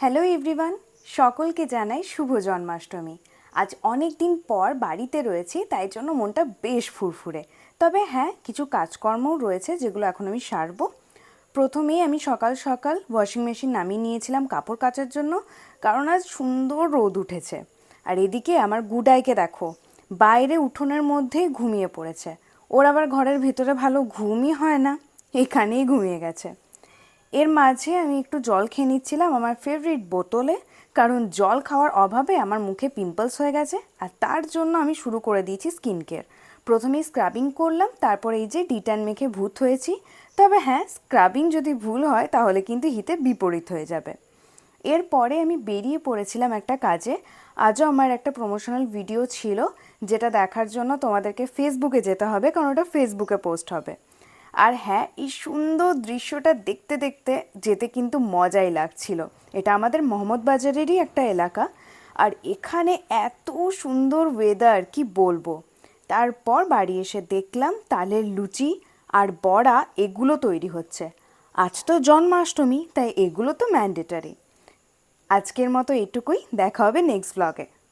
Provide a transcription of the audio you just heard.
Hello everyone, সকলকে জানাই শুভ জন্মাষ্টমী। আজ অনেক দিন পর বাড়িতে রয়েছি, তাই জন্য মনটা বেশ ফুরফুরে। তবে হ্যাঁ, কিছু কাজকর্মও রয়েছে যেগুলো এখন আমি সারবো। প্রথমেই আমি সকাল সকাল ওয়াশিং মেশিন নামিয়ে নিয়েছিলাম কাপড় কাচার জন্য, কারণ আজ সুন্দর রোদ উঠেছে। আর এদিকে আমার গুডাইকে দেখো, বাইরে উঠোনের মধ্যেই ঘুমিয়ে পড়েছে। ওর আবার ঘরের ভেতরে ভালো ঘুমই হয় না, এখানেই ঘুমিয়ে গেছে। এর মাঝে আমি একটু জল খেয়ে নিচ্ছিলাম আমার ফেভারিট বোতলে, কারণ জল খাওয়ার অভাবে আমার মুখে পিম্পলস হয়ে গেছে, আর তার জন্য আমি শুরু করে দিয়েছি স্কিন কেয়ার। প্রথমেই স্ক্রাবিং করলাম, তারপর এই যে ডিট্যান মেখে ভূত হয়েছি। তবে হ্যাঁ, স্ক্রাবিং যদি ভুল হয় তাহলে কিন্তু হিতে বিপরীত হয়ে যাবে। এরপরে আমি বেরিয়ে পড়েছিলাম একটা কাজে। আজও আমার একটা প্রমোশনাল ভিডিও ছিল, যেটা দেখার জন্য তোমাদেরকে ফেসবুকে যেতে হবে, কারণ ওটা ফেসবুকে পোস্ট হবে। আর হ্যাঁ, এই সুন্দর দৃশ্যটা দেখতে দেখতে যেতে কিন্তু মজাই লাগছিল। এটা আমাদের মোহাম্মদবাজারেরই একটা এলাকা, আর এখানে এত সুন্দর ওয়েদার কি বলবো। তারপর বাড়ি এসে দেখলাম তালের লুচি আর বড়া এগুলো তৈরি হচ্ছে। আজ তো জন্মাষ্টমী, তাই এগুলো তো ম্যান্ডেটারি। আজকের মতো এটুকুই, দেখা হবে নেক্সট ব্লগে।